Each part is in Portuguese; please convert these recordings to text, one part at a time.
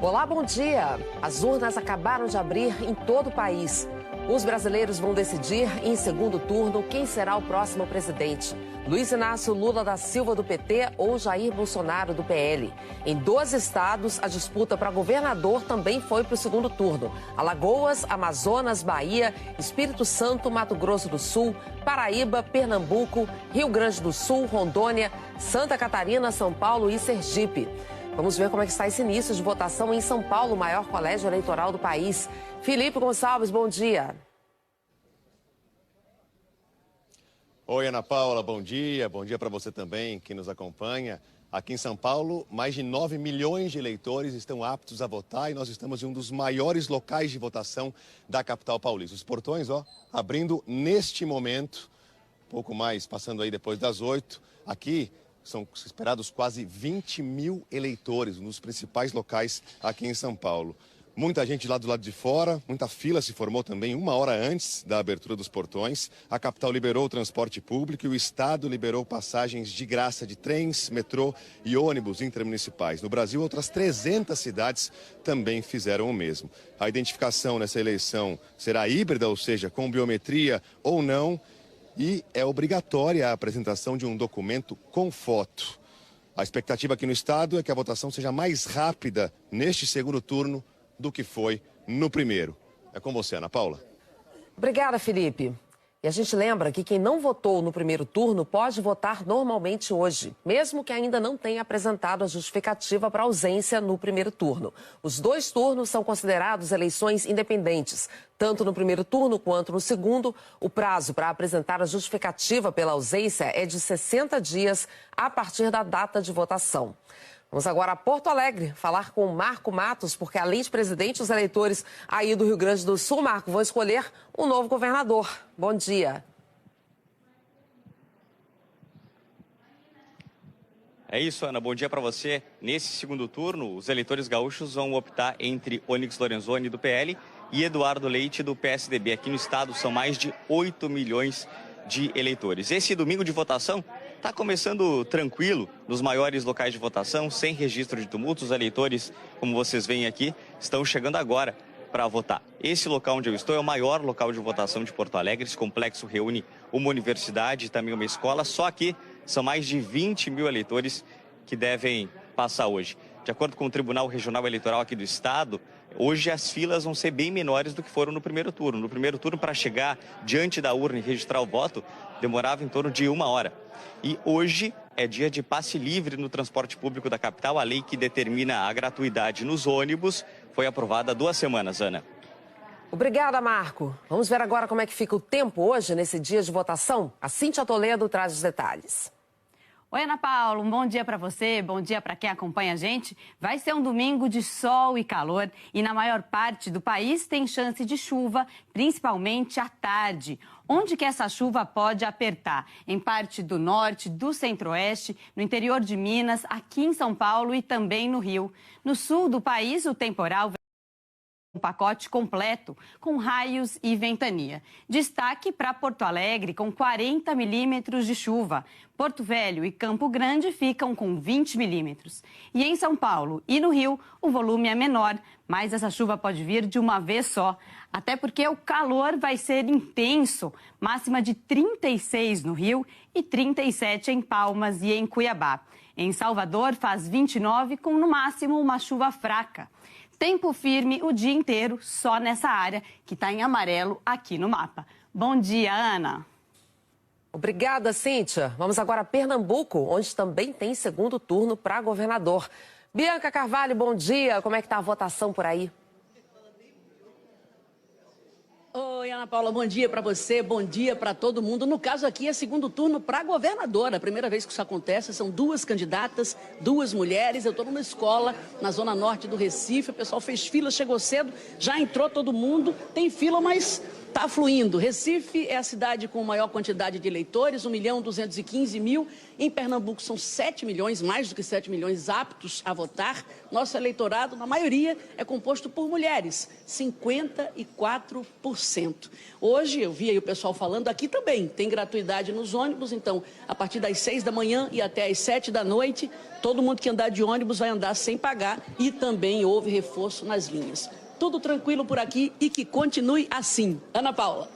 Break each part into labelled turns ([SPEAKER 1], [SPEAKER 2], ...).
[SPEAKER 1] Olá, bom dia. As urnas acabaram de abrir em todo o país. Os brasileiros vão decidir em segundo turno quem será o próximo presidente. Luiz Inácio Lula da Silva do PT ou Jair Bolsonaro do PL. Em 12 estados, a disputa para governador também foi para o segundo turno. Alagoas, Amazonas, Bahia, Espírito Santo, Mato Grosso do Sul, Paraíba, Pernambuco, Rio Grande do Sul, Rondônia, Santa Catarina, São Paulo e Sergipe. Vamos ver como é que está esse início de votação em São Paulo, o maior colégio eleitoral do país. Felipe Gonçalves, bom dia.
[SPEAKER 2] Oi, Ana Paula, bom dia. Bom dia para você também, que nos acompanha. Aqui em São Paulo, mais de 9 milhões de eleitores estão aptos a votar e nós estamos em um dos maiores locais de votação da capital paulista. Os portões, abrindo neste momento, pouco mais, passando aí depois das 8. Aqui são esperados quase 20 mil eleitores nos principais locais aqui em São Paulo. Muita gente lá do lado de fora, muita fila se formou também 1 hora antes da abertura dos portões. A capital liberou o transporte público e o estado liberou passagens de graça de trens, metrô e ônibus intermunicipais. No Brasil, outras 300 cidades também fizeram o mesmo. A identificação nessa eleição será híbrida, ou seja, com biometria ou não, e é obrigatória a apresentação de um documento com foto. A expectativa aqui no estado é que a votação seja mais rápida neste segundo turno do que foi no primeiro. É com você, Ana Paula.
[SPEAKER 1] Obrigada, Felipe. E a gente lembra que quem não votou no primeiro turno pode votar normalmente hoje, mesmo que ainda não tenha apresentado a justificativa para ausência no primeiro turno. Os 2 turnos são considerados eleições independentes. Tanto no primeiro turno quanto no segundo, o prazo para apresentar a justificativa pela ausência é de 60 dias a partir da data de votação. Vamos agora a Porto Alegre falar com o Marco Matos, porque além de presidente, os eleitores aí do Rio Grande do Sul, Marco, vão escolher um novo governador. Bom dia.
[SPEAKER 3] É isso, Ana. Bom dia para você. Nesse segundo turno, os eleitores gaúchos vão optar entre Onyx Lorenzoni, do PL, e Eduardo Leite, do PSDB. Aqui no estado são mais de 8 milhões de eleitores. Esse domingo de votação está começando tranquilo nos maiores locais de votação, sem registro de tumultos. Os eleitores, como vocês veem aqui, estão chegando agora para votar. Esse local onde eu estou é o maior local de votação de Porto Alegre. Esse complexo reúne uma universidade e também uma escola. Só aqui são mais de 20 mil eleitores que devem passar hoje. De acordo com o Tribunal Regional Eleitoral aqui do estado, hoje as filas vão ser bem menores do que foram no primeiro turno. No primeiro turno, para chegar diante da urna e registrar o voto, demorava em torno de 1 hora. E hoje é dia de passe livre no transporte público da capital. A lei que determina a gratuidade nos ônibus foi aprovada há 2 semanas, Ana.
[SPEAKER 1] Obrigada, Marco. Vamos ver agora como é que fica o tempo hoje, nesse dia de votação. A Cíntia Toledo traz os detalhes.
[SPEAKER 4] Oi, Ana Paula, um bom dia para você, bom dia para quem acompanha a gente. Vai ser um domingo de sol e calor e na maior parte do país tem chance de chuva, principalmente à tarde. Onde que essa chuva pode apertar? Em parte do norte, do centro-oeste, no interior de Minas, aqui em São Paulo e também no Rio. No sul do país, o temporal um pacote completo, com raios e ventania. Destaque para Porto Alegre, com 40 milímetros de chuva. Porto Velho e Campo Grande ficam com 20 milímetros. E em São Paulo e no Rio, o volume é menor, mas essa chuva pode vir de uma vez só. Até porque o calor vai ser intenso, máxima de 36 no Rio e 37 em Palmas e em Cuiabá. Em Salvador, faz 29, com no máximo uma chuva fraca. Tempo firme o dia inteiro, só nessa área que está em amarelo aqui no mapa. Bom dia, Ana.
[SPEAKER 1] Obrigada, Cíntia. Vamos agora a Pernambuco, onde também tem segundo turno para governador. Bianca Carvalho, bom dia. Como é que está a votação por aí?
[SPEAKER 5] Oi, Ana Paula, bom dia para você, bom dia para todo mundo. No caso aqui é segundo turno para governadora. A primeira vez que isso acontece, são 2 candidatas, 2 mulheres. Eu estou numa escola na zona norte do Recife, o pessoal fez fila, chegou cedo, já entrou todo mundo. Tem fila, mas está fluindo. Recife é a cidade com maior quantidade de eleitores, 1.215.000. Em Pernambuco são 7 milhões, mais do que 7 milhões aptos a votar. Nosso eleitorado, na maioria, é composto por mulheres, 54%. Hoje, eu vi aí o pessoal falando, aqui também tem gratuidade nos ônibus, então, a partir das 6 da manhã e até às 7 da noite, todo mundo que andar de ônibus vai andar sem pagar e também houve reforço nas linhas. Tudo tranquilo por aqui e que continue assim. Ana Paula.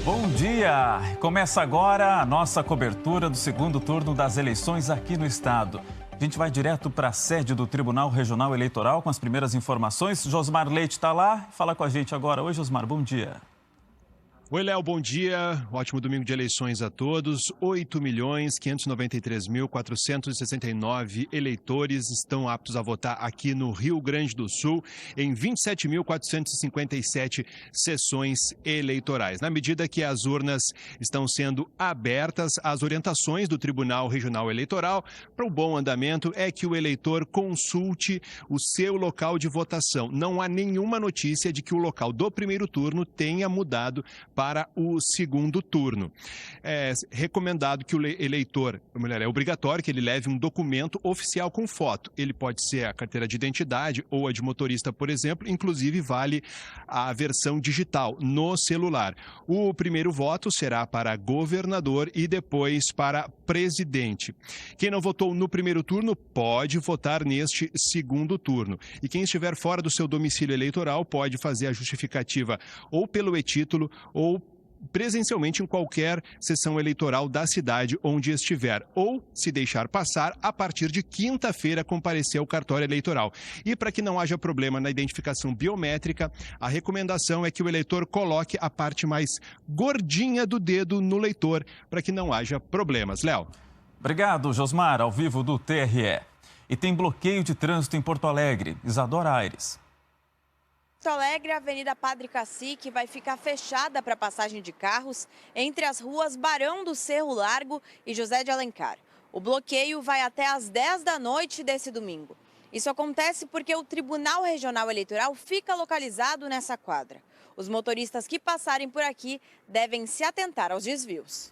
[SPEAKER 6] Bom dia! Começa agora a nossa cobertura do segundo turno das eleições aqui no estado. A gente vai direto para a sede do Tribunal Regional Eleitoral com as primeiras informações. Josmar Leite está lá, fala com a gente agora. Oi, Josmar, bom dia.
[SPEAKER 7] Oi, Léo, bom dia. Ótimo domingo de eleições a todos. 8.593.469 eleitores estão aptos a votar aqui no Rio Grande do Sul em 27.457 sessões eleitorais. Na medida que as urnas estão sendo abertas, as orientações do Tribunal Regional Eleitoral para o bom andamento é que o eleitor consulte o seu local de votação. Não há nenhuma notícia de que o local do primeiro turno tenha mudado para o segundo turno. É recomendado que o eleitor, é obrigatório que ele leve um documento oficial com foto. Ele pode ser a carteira de identidade ou a de motorista, por exemplo, inclusive vale a versão digital no celular. O primeiro voto será para governador e depois para presidente. Quem não votou no primeiro turno pode votar neste segundo turno. E quem estiver fora do seu domicílio eleitoral pode fazer a justificativa ou pelo e-título ou presencialmente em qualquer sessão eleitoral da cidade onde estiver, ou, se deixar passar, a partir de quinta-feira comparecer ao cartório eleitoral. E para que não haja problema na identificação biométrica, a recomendação é que o eleitor coloque a parte mais gordinha do dedo no leitor, para que não haja problemas. Léo.
[SPEAKER 6] Obrigado, Josmar, ao vivo do TRE. E tem bloqueio de trânsito em Porto Alegre. Isadora Aires.
[SPEAKER 8] Porto Alegre, a Avenida Padre Cacique vai ficar fechada para passagem de carros entre as ruas Barão do Cerro Largo e José de Alencar. O bloqueio vai até às 10 da noite desse domingo. Isso acontece porque o Tribunal Regional Eleitoral fica localizado nessa quadra. Os motoristas que passarem por aqui devem se atentar aos desvios.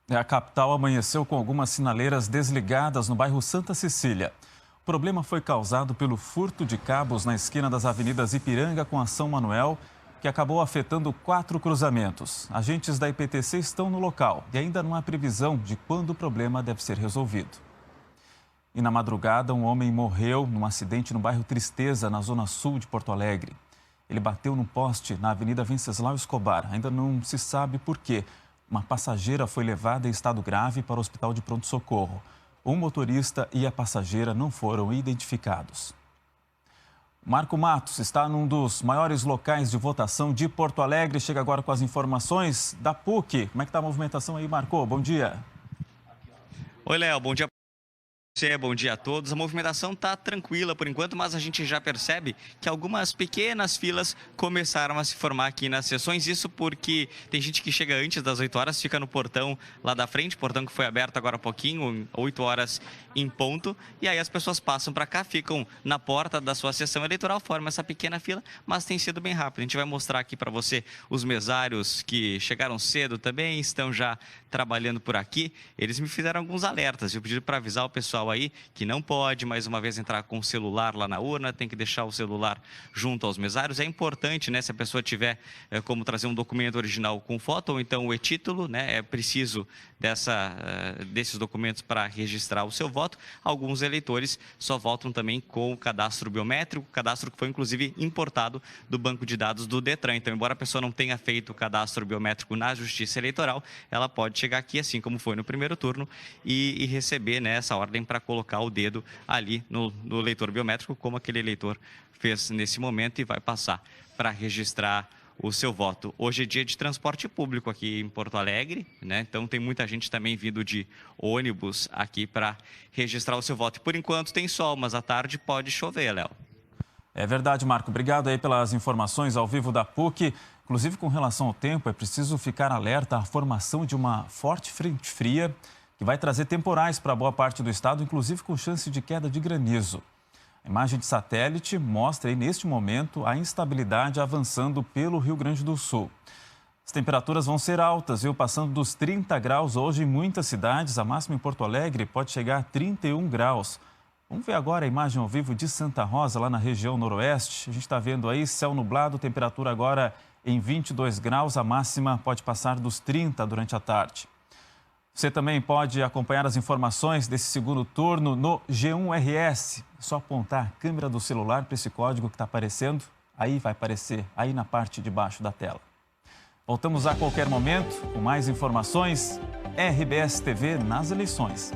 [SPEAKER 6] A capital amanheceu com algumas sinaleiras desligadas no bairro Santa Cecília. O problema foi causado pelo furto de cabos na esquina das avenidas Ipiranga com a São Manuel, que acabou afetando 4 cruzamentos. Agentes da IPTC estão no local e ainda não há previsão de quando o problema deve ser resolvido. E na madrugada, um homem morreu num acidente no bairro Tristeza, na zona sul de Porto Alegre. Ele bateu num poste na Avenida Venceslau Escobar. Ainda não se sabe por quê. Uma passageira foi levada em estado grave para o hospital de pronto-socorro. O motorista e a passageira não foram identificados. Marco Matos está num dos maiores locais de votação de Porto Alegre. Chega agora com as informações da PUC. Como é que está a movimentação aí, Marco? Bom dia.
[SPEAKER 3] Oi, Léo. Bom dia. Bom dia a todos. A movimentação está tranquila por enquanto, mas a gente já percebe que algumas pequenas filas começaram a se formar aqui nas sessões. Isso porque tem gente que chega antes das 8 horas, fica no portão lá da frente, portão que foi aberto agora há pouquinho, 8 horas em ponto. E aí as pessoas passam para cá, ficam na porta da sua sessão eleitoral, formam essa pequena fila, mas tem sido bem rápido. A gente vai mostrar aqui para você os mesários que chegaram cedo também, estão já trabalhando por aqui. Eles me fizeram alguns alertas. Eu pedi para avisar o pessoal aí que não pode mais uma vez entrar com o celular lá na urna, tem que deixar o celular junto aos mesários. É importante, né, se a pessoa tiver como trazer um documento original com foto ou então o e-título, né, é preciso desses documentos para registrar o seu voto. Alguns eleitores só votam também com o cadastro biométrico, cadastro que foi inclusive importado do banco de dados do Detran. Então, embora a pessoa não tenha feito o cadastro biométrico na Justiça Eleitoral, ela pode chegar aqui, assim como foi no primeiro turno, e receber, né, essa ordem para colocar o dedo ali no leitor biométrico, como aquele eleitor fez nesse momento, e vai passar para registrar o seu voto. Hoje é dia de transporte público aqui em Porto Alegre, né? Então tem muita gente também vindo de ônibus aqui para registrar o seu voto. E por enquanto tem sol, mas à tarde pode chover, Léo.
[SPEAKER 6] É verdade, Marco. Obrigado aí pelas informações ao vivo da PUC. Inclusive, com relação ao tempo, é preciso ficar alerta à formação de uma forte frente fria que vai trazer temporais para boa parte do estado, inclusive com chance de queda de granizo. A A imagem de satélite mostra aí, neste momento, a instabilidade avançando pelo Rio Grande do Sul. As temperaturas vão ser altas, viu? Passando dos 30 graus hoje em muitas cidades. A máxima em Porto Alegre pode chegar a 31 graus. Vamos ver agora a imagem ao vivo de Santa Rosa, lá na região noroeste. A gente está vendo aí céu nublado, temperatura agora em 22 graus. A máxima pode passar dos 30 durante a tarde. Você também pode acompanhar as informações desse segundo turno no G1RS. É só apontar a câmera do celular para esse código que está aparecendo. Aí vai aparecer, aí na parte de baixo da tela. Voltamos a qualquer momento com mais informações. RBS TV nas eleições.